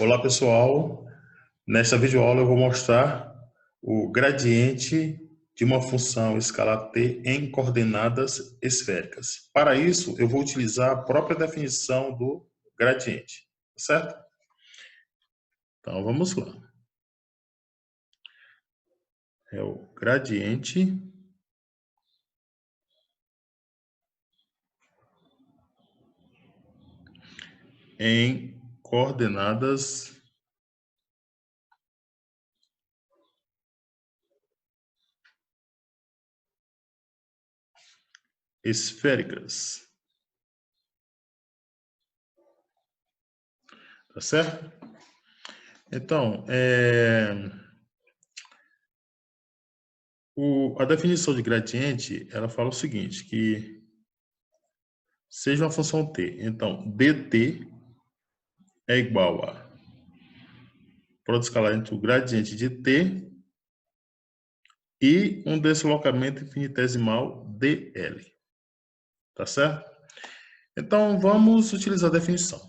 Olá pessoal, nesta videoaula eu vou mostrar o gradiente de uma função escalar t em coordenadas esféricas. Para isso, eu vou utilizar a própria definição do gradiente, certo? Então vamos lá. É o gradiente em coordenadas esféricas, tá certo? Então, a definição de gradiente, ela fala o seguinte, que seja uma função t, então dt é igual a produto escalar entre o gradiente de t e um deslocamento infinitesimal dl, tá certo? Então, vamos utilizar a definição.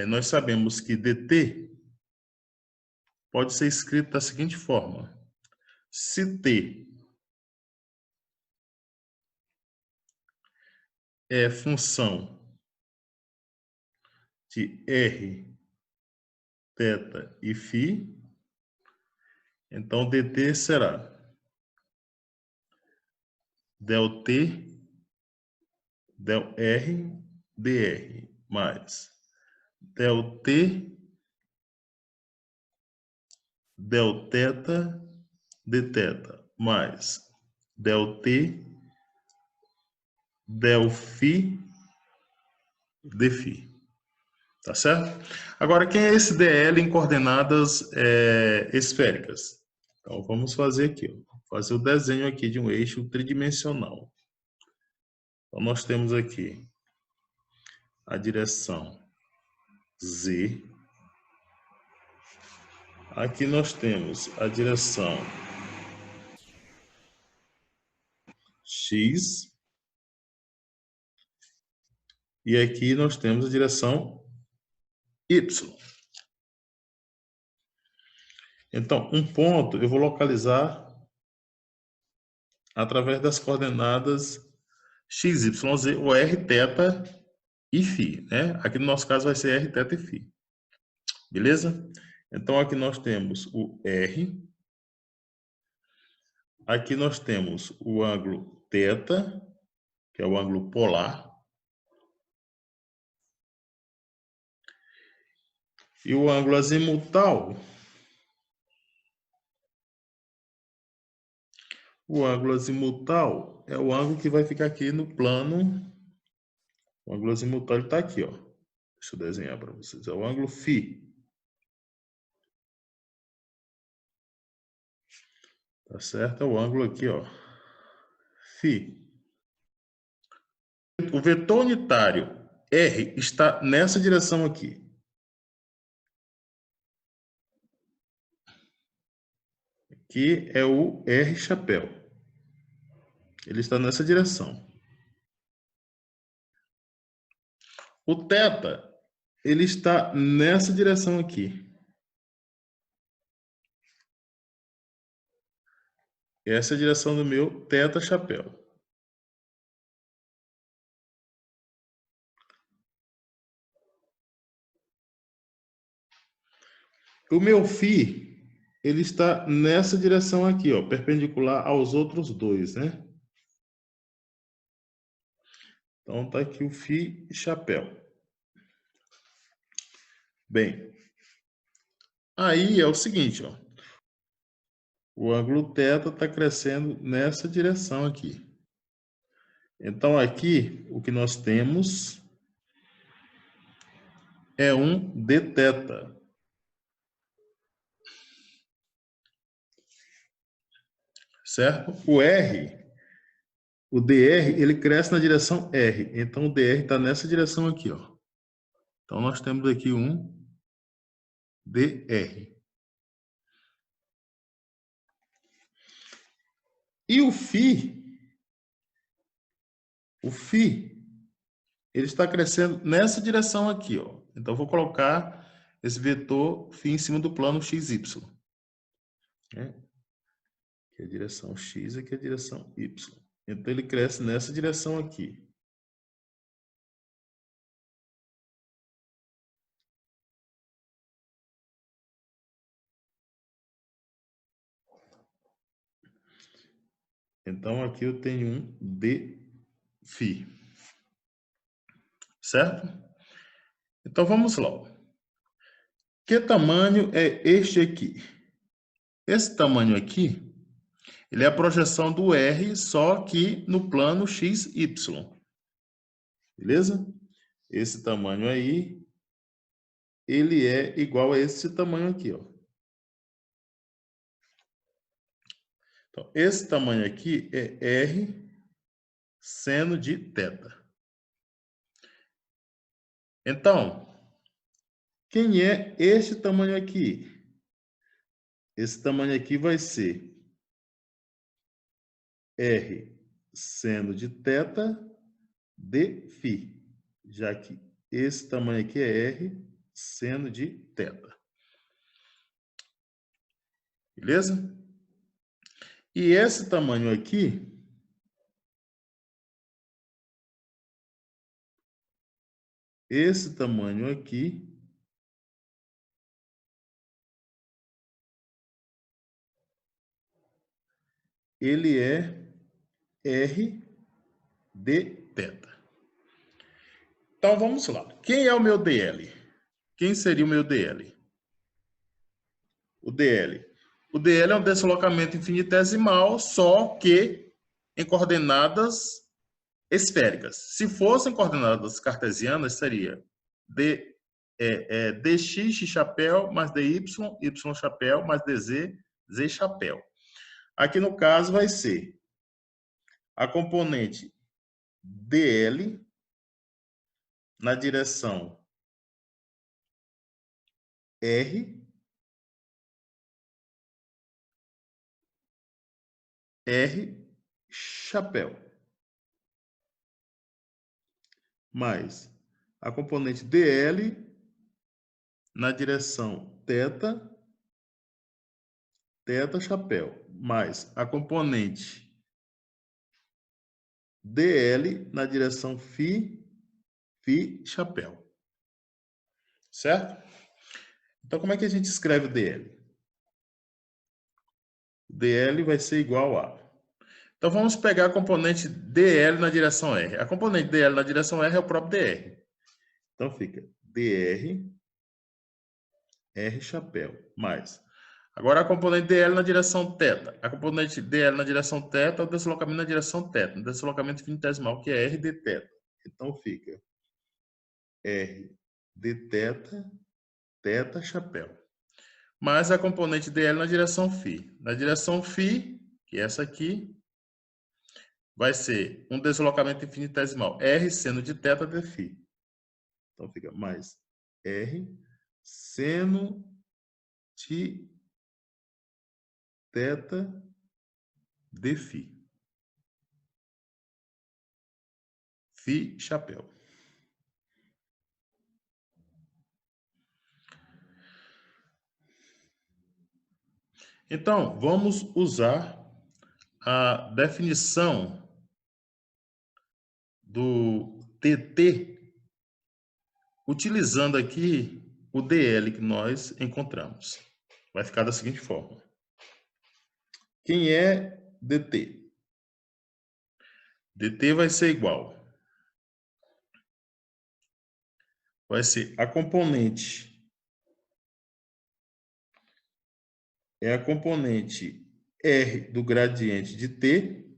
Nós sabemos que dt pode ser escrito da seguinte forma. Se t é função de r, θ e φ, então dt será del t, del r, dr, mais del t, del θ, dθ, mais del t, del φ, dφ. Tá certo? Agora, quem é esse dl em coordenadas esféricas? Então, vamos fazer aqui. Ó. Fazer o desenho aqui de um eixo tridimensional. Então, nós temos aqui a direção z. Aqui nós temos a direção x. E aqui nós temos a direção y. Então, um ponto eu vou localizar através das coordenadas x, y, z, ou r, θ e φ, né? Aqui no nosso caso vai ser r, θ e φ. Beleza? Então, aqui nós temos o r. Aqui nós temos o ângulo θ, que é o ângulo polar. E o ângulo azimutal. O ângulo azimutal é o ângulo que vai ficar aqui no plano. O ângulo azimutal está aqui, ó. Deixa eu desenhar para vocês. É o ângulo φ. Tá certo? É o ângulo aqui, ó. φ. O vetor unitário R está nessa direção aqui. Que é o R chapéu. Ele está nessa direção. O θ, ele está nessa direção aqui. Essa é a direção do meu θ chapéu. O meu φ, ele está nessa direção aqui, ó, perpendicular aos outros dois, né? Então, tá aqui o φ chapéu. Bem, aí é o seguinte, ó. O ângulo θ está crescendo nessa direção aqui. Então, aqui, o que nós temos é um dθ. Certo? O R, o dr, ele cresce na direção R. Então, o dr está nessa direção aqui, ó. Então, nós temos aqui um dr. E o φ, ele está crescendo nessa direção aqui, ó. Então, eu vou colocar esse vetor φ em cima do plano XY. Né? Aqui é a direção X, aqui é a direção Y. Então, ele cresce nessa direção aqui. Então, aqui eu tenho um dφ. Certo? Então, vamos lá. Que tamanho é este aqui? Esse tamanho aqui, ele é a projeção do R, só que no plano XY. Beleza? Esse tamanho aí, ele é igual a esse tamanho aqui, ó. Então, esse tamanho aqui é R seno de θ. Então, quem é este tamanho aqui? Esse tamanho aqui vai ser R seno de θ dφ, já que esse tamanho aqui é R seno de θ. Beleza? E esse tamanho aqui, ele é R dθ. Então, vamos lá. Quem é o meu dl? Quem seria o meu dl? O dl. O dl é um deslocamento infinitesimal, só que em coordenadas esféricas. Se fossem coordenadas cartesianas, seria dx, x chapéu, mais dy, y chapéu, mais dz, z chapéu. Aqui no caso vai ser a componente dl na direção R chapéu, mais a componente dl na direção θ chapéu, mais a componente dl na direção φ chapéu. Certo? Então, como é que a gente escreve o dl? O dl vai ser igual a... Então, vamos pegar a componente dl na direção R. A componente dl na direção R é o próprio dr. Então, fica dr, R chapéu, mais... Agora, a componente dl na direção θ. A componente dl na direção θ é o deslocamento na direção θ, o deslocamento infinitesimal, que é R dθ. Então, fica R dθ, θ chapéu. Mais a componente dl na direção φ. Na direção φ, que é essa aqui, vai ser um deslocamento infinitesimal, R seno de θ dφ. Então, fica mais R seno de θ dφ. Φ chapéu. Então, vamos usar a definição do TT, utilizando aqui o DL que nós encontramos. Vai ficar da seguinte forma. Quem é DT? DT vai ser igual. Vai ser a componente. É a componente R do gradiente de T,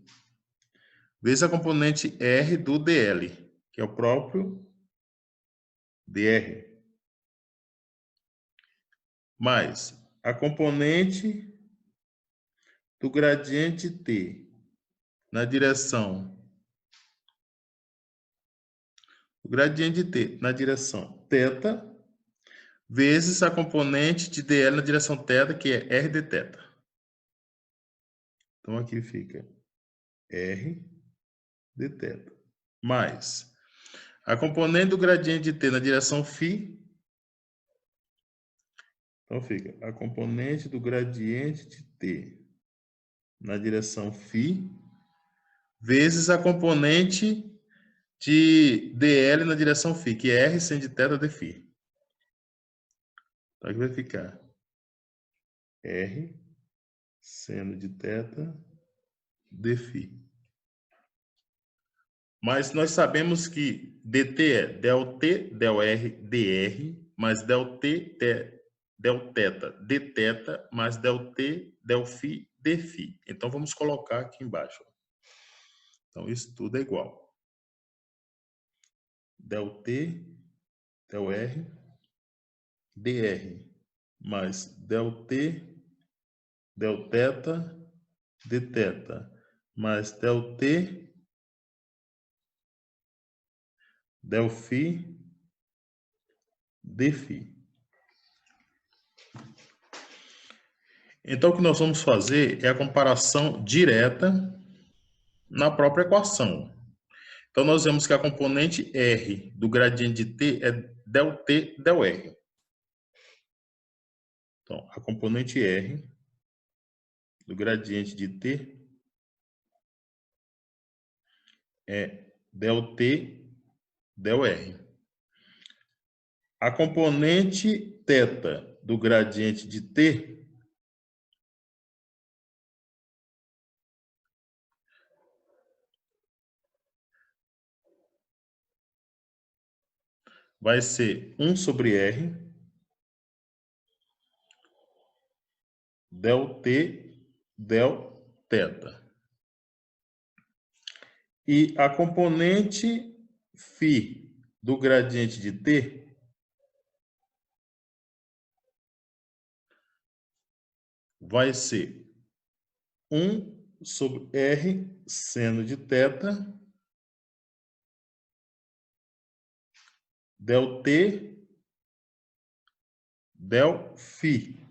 vezes a componente R do DL, que é o próprio dr. Mais a componente do gradiente T na direção o gradiente de T na direção θ, vezes a componente de dl na direção θ, que é R dθ. Então, aqui fica R dθ. Mais a componente do gradiente de T na direção φ, Então, fica a componente do gradiente de T na direção φ vezes a componente de dl na direção φ, que é r seno de θ dφ. Então, aqui vai ficar r seno de θ dφ. Mas nós sabemos que dt é del t, del r, dr, mais del t, del θ, dθ, mais del t, del φ, dφ. Então, vamos colocar aqui embaixo. Então, isso tudo é igual. Del t, del r, dr, mais del t, del θ, dθ, mais del t, del φ, dφ. Então, o que nós vamos fazer é a comparação direta na própria equação. Então, nós vemos que a componente R do gradiente de T é del T, del R. Então, a componente R do gradiente de T é del T, del R. A componente θ do gradiente de T vai ser 1 sobre R del T, del θ. E a componente φ do gradiente de T vai ser 1 sobre R seno de θ del T, del φ.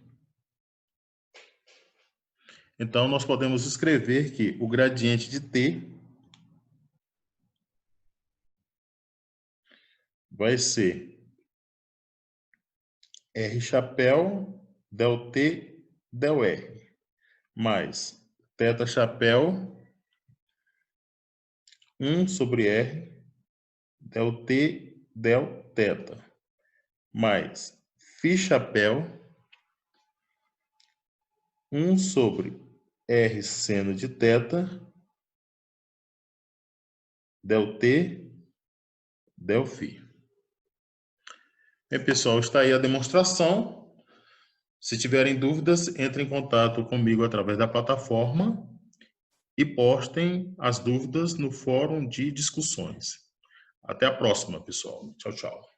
Então, nós podemos escrever que o gradiente de T vai ser R chapéu del T, del R, mais θ chapéu 1 sobre R del T, del θ, mais φ chapéu 1 sobre R seno de θ del T, del φ. Bem, pessoal, está aí a demonstração. Se tiverem dúvidas, entrem em contato comigo através da plataforma e postem as dúvidas no fórum de discussões. Até a próxima, pessoal. Tchau, tchau.